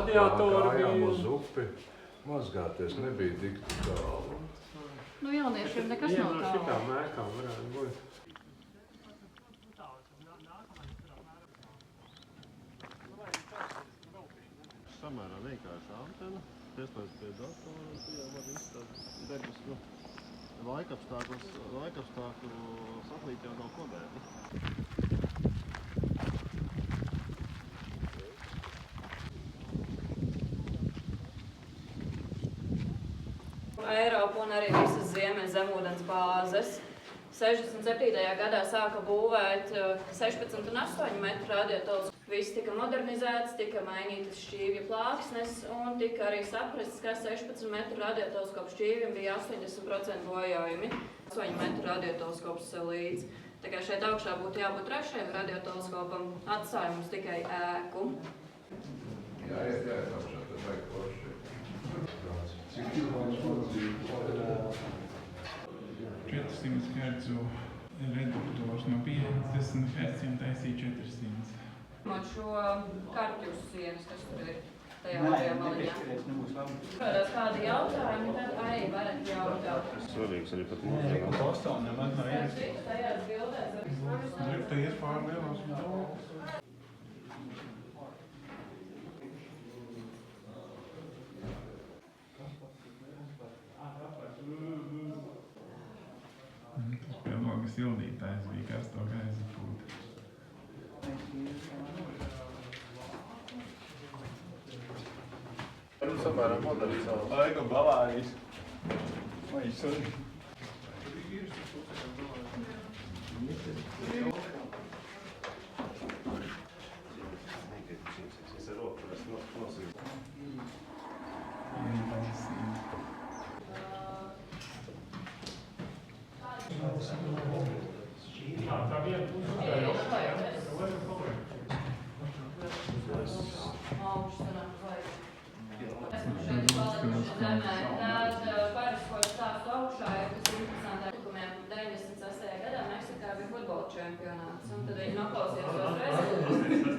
radiatoru gājām uz upi, mazgāties nebija tik tālu. Nu, jauniešiem nekas nav tālu. No šitām mēkām varētu būt. Samērā vienkārši antena, pieslēdz pie datora, un tu jau var izstāt debes, laikapstākļu satelīti jau nav kodēti. Eiropa un arī visas ziemeļa zemūdens bāzes. 67. gadā sāka būvēt 16 un 8 metru radioteleskopu. Viss tika modernizēts, tika mainītas šķīvja plāksnes un tika arī saprasts, ka 16 metru radioteleskopu šķīvjiem bija 80% bojājumi. 8 metru radioteleskops sev līdzi. Tā kā šeit augšā būtu jābūt 3. radioteleskopam, atstāja mums tikai ēku. Jā, augšā, tad vajag forši. 400 Hz reduktors no 50 Hz taisīja 400. Šo karti uz sienas, kas tur ir tajā otrajā maliņā. Kādās kādi jautājumi, tad arī varat jautāt. Svarīgs arī pat mūzika. Pastāv nemaz nav iespējams. Tajās bildēs arī svarīgs. Tu ies pārvēlos un to. Logas ildītājs bija karsto gaisa pūta. Samērā modernizēts. Laika Bavārijas. Vai sorry. Tā viena puse. Tad parasko stāstu augšā, ja tas ir interesantāk likumiem 98. gadā Meksikā bija futbola čempionāts. Un tad viņi noklausījās tos rezultātus.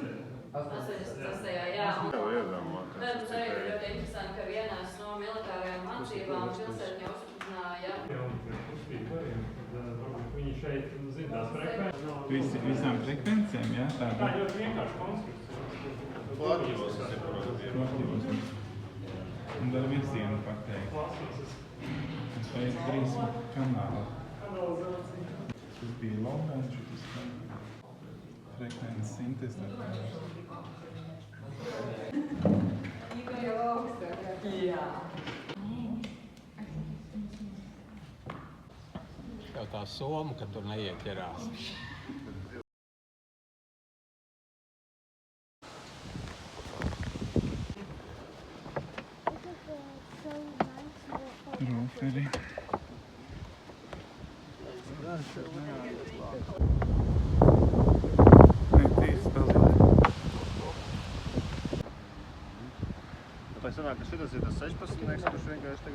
88. jā. Tad mums arī bija ļoti interesanti, ka vienās no militārajām mācībām pilsētņi uzrunāja. Viņi šeit zina tās frekvences. Visām frekvencēm, jā? Tā ļoti vienkārši konstrukcija. Platīvos tas ir problēma. Un vēl virzienu pateikt. Tas vajag 3 kanālu. Tas bija Londons, šitas frekvences sintezators. Jā. Jau tā soma, ka tur neieķerās. Rūferi. Netīs palikt. Tāpēc sanāk, ka šitas ir tas 16, kurš vienkārši tagad.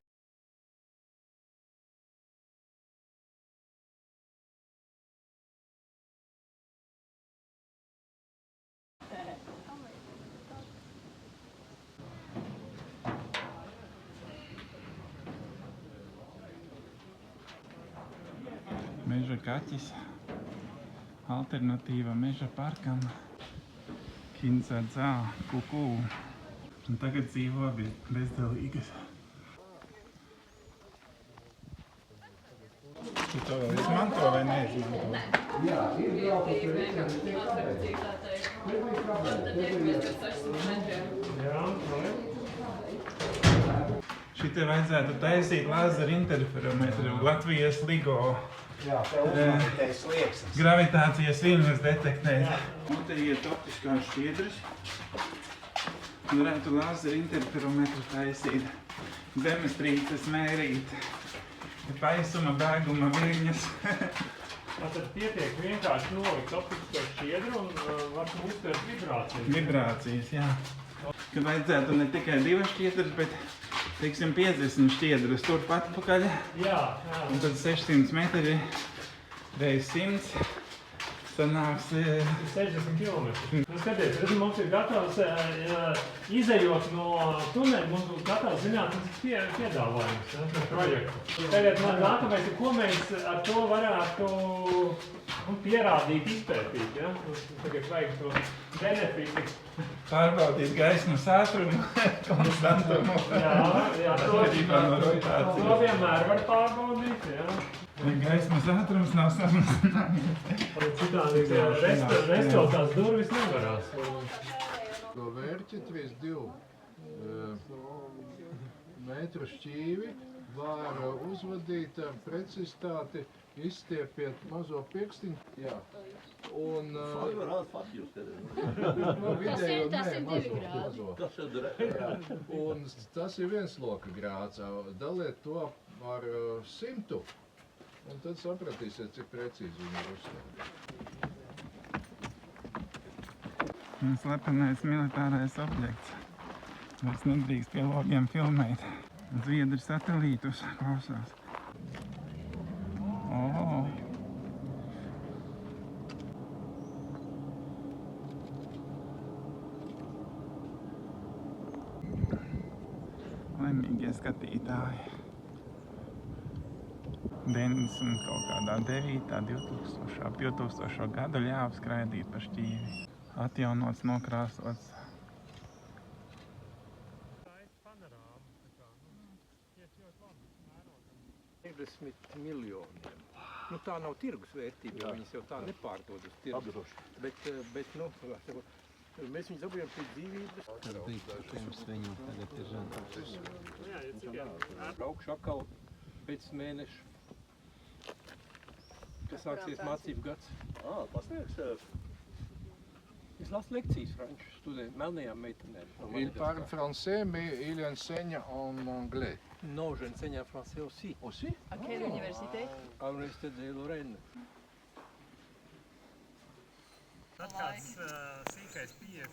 Meža kaķis. Alternatīva meža parkam. Kindzadzā, kukū. Un tagad dzīvo bezdelīgas. Tu to vēl izmanto vai neizmanto? Jā, ir Vienkārši atrakstīt tā teikt. Tad tiekamies pēc 600 metriem. Jā, Šitai vajadzētu taisīt lāzeru interferometru Latvijas LIGO. Jā, tev uzmanītais slieksnis. Gravitācijas viļņus detektēt. Un te iet optiskās šķiedras. Varētu lāzeru interferometru taisīt. Demestrītes mērīt. Paisuma, bēguma viļņas. Tad pietiek vienkārši nolikt optisko šķiedru un var uztvert vibrācijas. Vibrācijas, jā. Kad vajadzētu ne tikai 2 šķiedras, bet, teiksim, 50 šķiedras turp atpakaļ. Jā. Un tad 600 metri reiz 100, sanāks 60 km. Nu, skaties, redz, mums ir gatavs izejot no tuneļa, mums būs gatavs zinātnisks piedāvājums, ja, par projektu. Tagad man nākamais ir, ko mēs ar to varētu pierādīt, izpētīt, ja? Tagad vajag to benefiti. pārbaudīt gaismas ātrumu, konstantumu. Jā, to vienmēr var pārbaudīt, jā. Gaismas ātrums nav samazinājies. Citādi restot tās durvis nevarās. To vērķi 32 metru šķīvi var uzvadīt ar precizitāti, izstiepiet mazo pirkstiņu. Jā. Un vidējo Tas ir 2 mazo. Un tas ir 1 loka grāds. Daliet to ar 100. Un tad sapratīsiet, cik precīzi viņi ir uzstādīti. Slepenais militārais objekts. Vairs nedrīkst pie logiem filmēt. Zviedri satelītus klausās. Oh. Laimīgie skatītāji. 90 kaut kādā 2000. gadu ļāva skraidīt pa šķīvi. Atjaunots, nokrāsots. 50 miljoniem. Nu, tā nav tirgus vērtība, jo viņas jau tā nepārdod uz tirgus. Bet nu, mēs viņus dabūjām pēc dzīvības. Pirms viņu tagad ir žana. Braukšu atkal pēc mēneša, kad sāksies mācību gads. Pasniegs tev. Es lasu lekcijas franču studēju, melnajām meitenēm. Il parle français, mais il enseigne en anglais. Non, je enseigne en français aussi. Aussi? À quelle université? À l'université de Lorraine. Tad kāds sīkais pieeja